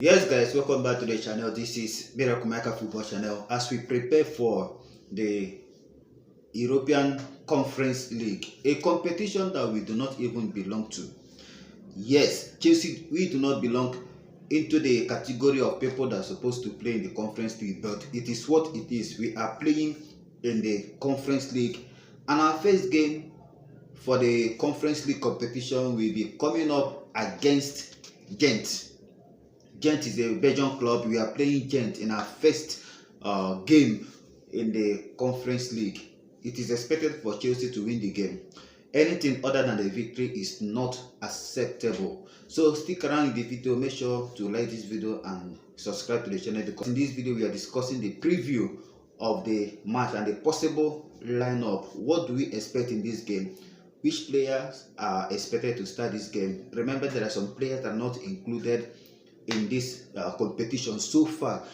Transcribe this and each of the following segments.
Yes guys, welcome back to the channel. This is Miracle Maker Football Channel as we prepare for the European Conference League, a competition that we do not even belong to. Yes, Chelsea, we do not belong into the category of people that are supposed to play in the Conference League, but it is what it is. We are playing in the Conference League, and our first game for the Conference League competition will be coming up against Gent. Gent is a Belgian club. We are playing Gent in our first game in the Conference League. It is expected for Chelsea to win the game. Anything other than the victory is not acceptable. So stick around in the video. Make sure to like this video and subscribe to the channel, because in this video we are discussing the preview of the match and the possible lineup. What do we expect in this game? Which players are expected to start this game? Remember, there are some players that are not included in this competition so far.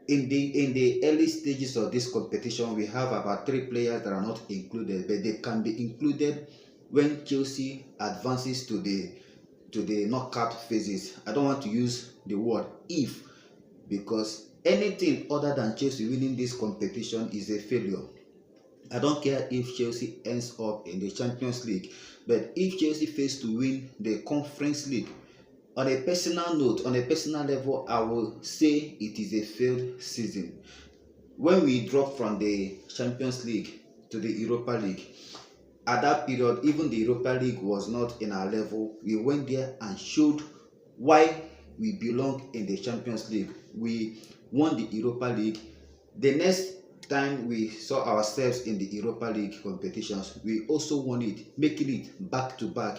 In the early stages of this competition, we have about 3 players that are not included, but they can be included when Chelsea advances to the knockout phases. I don't want to use the word if, because anything other than Chelsea winning this competition is a failure. I don't care if Chelsea ends up in the Champions League, but if Chelsea fails to win the Conference League, on a personal note, on a personal level, I will say it is a failed season. When we dropped from the Champions League to the Europa League, at that period, even the Europa League was not in our level. We went there and showed why we belong in the Champions League. We won the Europa League. The next time we saw ourselves in the Europa League competitions, we also won it, making it back to back.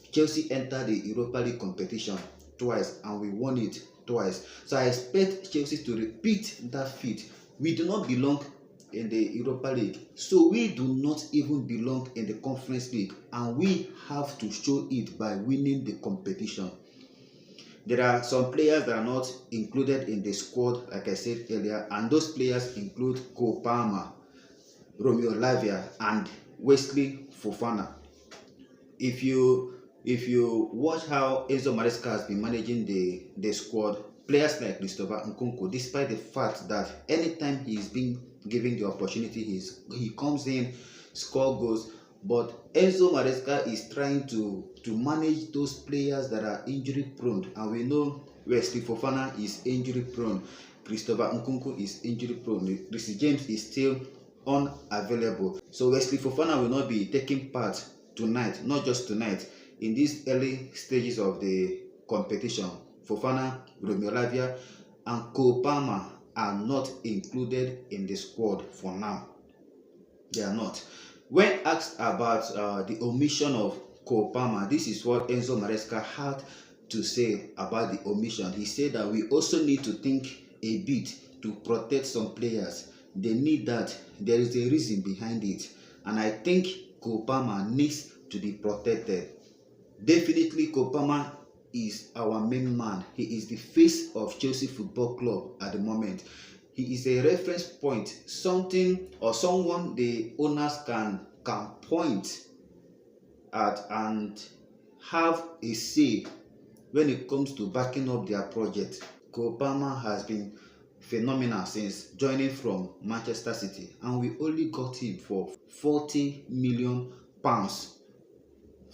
Chelsea entered the Europa League competition twice and we won it twice. So I expect Chelsea to repeat that feat. We do not belong in the Europa League, so we do not even belong in the Conference League, and we have to show it by winning the competition. There are some players that are not included in the squad, like I said earlier, and those players include Cole Palmer, Romeo Lavia, and Wesley Fofana. If you watch how Enzo Maresca has been managing the squad, players like Christopher Nkunku, despite the fact that anytime he is being given the opportunity, he comes in, score goals, but Enzo Maresca is trying to manage those players that are injury prone, and we know Wesley Fofana is injury prone, Christopher Nkunku is injury prone, Reece James is still unavailable. So Wesley Fofana will not be taking part tonight, not just tonight, in these early stages of the competition. Fofana, Romeo Lavia, and Cole Palmer are not included in the squad for now. They are not. When asked about the omission of Cole Palmer, this is what Enzo Maresca had to say about the omission. He said that we also need to think a bit to protect some players. They need that. There is a reason behind it, and I think Cole Palmer needs to be protected. Definitely, Cole Palmer is our main man. He is the face of Chelsea Football Club at the moment. He is a reference point, something or someone the owners can point at and have a say when it comes to backing up their project. Cole Palmer has been phenomenal since joining from Manchester City, and we only got him for £40 million.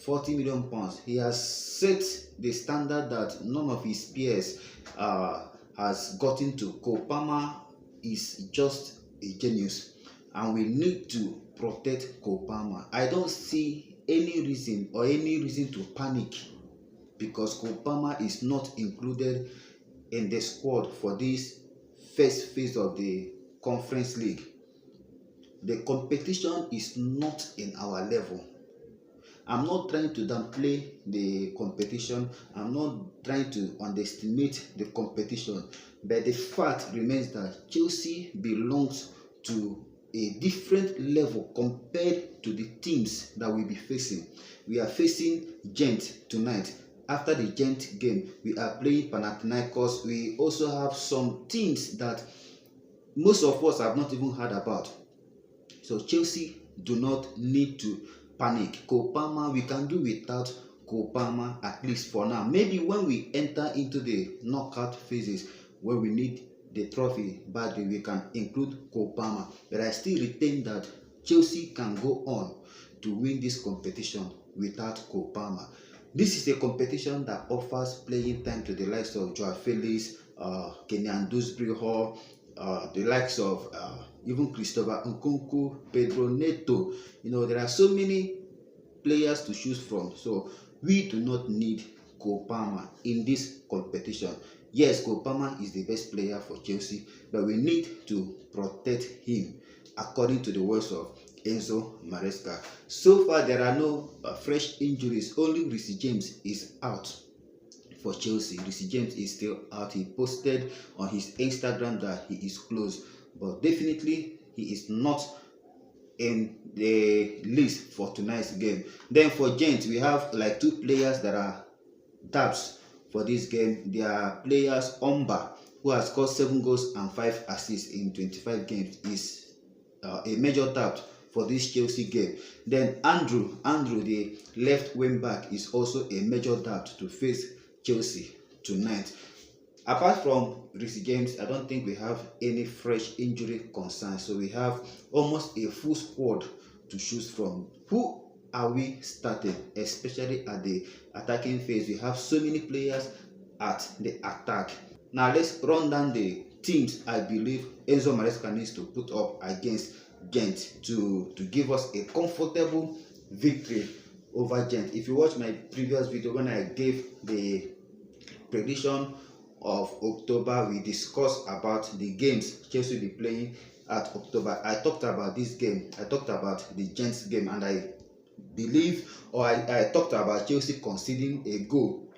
40 million pounds. He has set the standard that none of his peers has gotten to. Cole Palmer is just a genius, and we need to protect Cole Palmer. I don't see any reason to panic because Cole Palmer is not included in the squad for this first phase of the Conference League. The competition is not in our level. I'm not trying to downplay the competition. I'm not trying to underestimate the competition. But the fact remains that Chelsea belongs to a different level compared to the teams that we'll be facing. We are facing Gent tonight. After the Gent game, we are playing Panathinaikos. We also have some teams that most of us have not even heard about. So Chelsea do not need to panic. Cole Palmer, we can do without Cole Palmer, at least for now. Maybe when we enter into the knockout phases where we need the trophy badly, we can include Cole Palmer. But I still retain that Chelsea can go on to win this competition without Cole Palmer. This is a competition that offers playing time to the likes of Joao Felix, Kenyan Dewsbury Hall, the likes of even Christopher Nkunku, Pedro Neto. There are so many players to choose from. So we do not need Cole Palmer in this competition. Yes, Cole Palmer is the best player for Chelsea, but we need to protect him according to the words of Enzo Maresca. So far, there are no fresh injuries. Only Reece James is out for Chelsea. Reece James is still out. He posted on his Instagram that he is close, but definitely he is not in the list for tonight's game. Then for Gent, we have like two players that are doubts for this game. They are players. Omba, who has scored 7 goals and 5 assists in 25 games, is a major doubt for this Chelsea game. Then Andrew, the left wing back, is also a major doubt to face Chelsea tonight. Apart from Reece James, I don't think we have any fresh injury concerns. So we have almost a full squad to choose from. Who are we starting, especially at the attacking phase? We have so many players at the attack. Now let's run down the teams I believe Enzo Maresca needs to put up against Gent to give us a comfortable victory over Gent. If you watch my previous video when I gave the prediction of October, we discussed about the games Chelsea will be playing at October. I talked about this game. I talked about the Gent game, and I believe, or I talked about Chelsea conceding a goal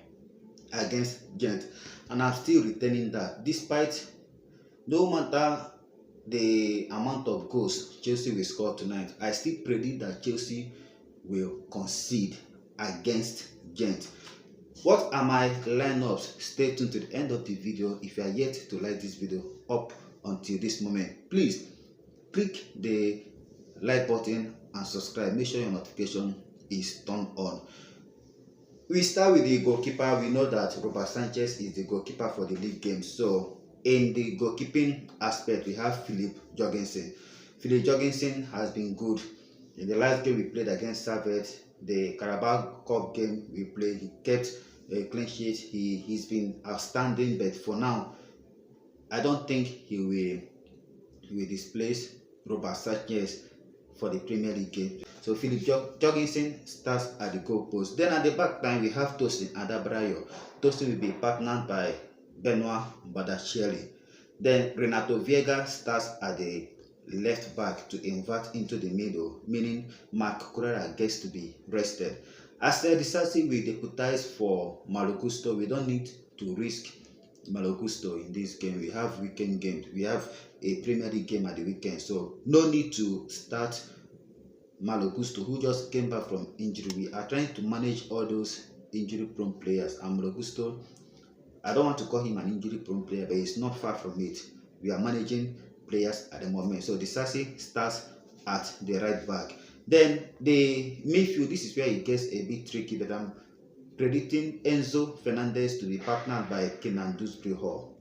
against Gent, and I'm still retaining that. Despite no matter the amount of goals Chelsea will score tonight, I still predict that Chelsea will concede against Gent. What are my lineups? Stay tuned to the end of the video. If you are yet to like this video up until this moment, please click the like button and subscribe. Make sure your notification is turned on. We start with the goalkeeper. We know that Robert Sanchez is the goalkeeper for the league games. So in the goalkeeping aspect, we have Philip Jorgensen. Philip Jorgensen has been good. In the last game we played against Servette, the Carabao Cup game we played, he kept a clean sheet. He's been outstanding, but for now, I don't think he will displace Robert Sanchez for the Premier League game. So Philip Jorgensen starts at the goal post. Then at the back line, we have Tosin Adabrayo. Tosin will be partnered by Benoit Badiashile. Then Renato Vieira starts at the left back to invert into the middle, meaning Marc Cucurella gets to be rested. As Disasi will deputize for Malo Gusto, we don't need to risk Malo Gusto in this game. We have weekend games. We have a Premier League game at the weekend, so no need to start Malo Gusto, who just came back from injury. We are trying to manage all those injury-prone players. And Malo Gusto, I don't want to call him an injury-prone player, but he's not far from it. We are managing players at the moment. So Disasi starts at the right back. Then the midfield, this is where it gets a bit tricky, but I'm predicting Enzo Fernandez to be partnered by Kenyan Dewsbury Hall.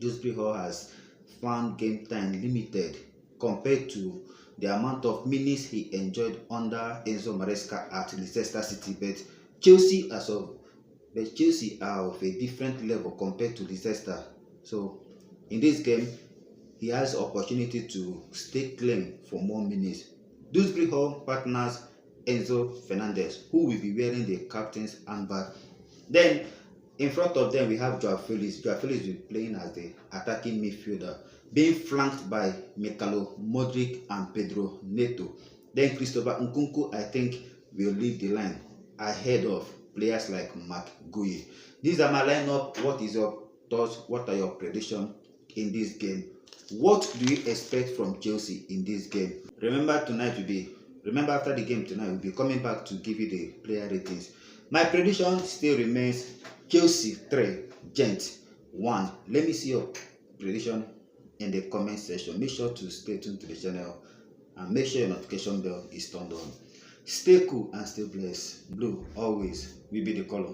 Dewsbury Hall has found game time limited compared to the amount of minutes he enjoyed under Enzo Maresca at Leicester City. But Chelsea are of a different level compared to Leicester. So in this game, he has opportunity to stay clean for more minutes. Dewsbury Hall partners Enzo Fernandez, who will be wearing the captain's armband. Then in front of them we have Joao Felix. Joao Felix will be playing as the attacking midfielder, being flanked by Mikhailo Modric and Pedro Neto. Then Christopher Nkunku, I think, will lead the line ahead of players like Marc Guéhi. These are my lineup. What is your thoughts? What are your predictions in this game? What do you expect from Chelsea in this game? Remember after the game tonight, we'll be coming back to give you the player ratings. My prediction still remains Chelsea 3, Gent 1. Let me see your prediction in the comment section. Make sure to stay tuned to the channel and make sure your notification bell is turned on. Stay cool and stay blessed. Blue always will be the color.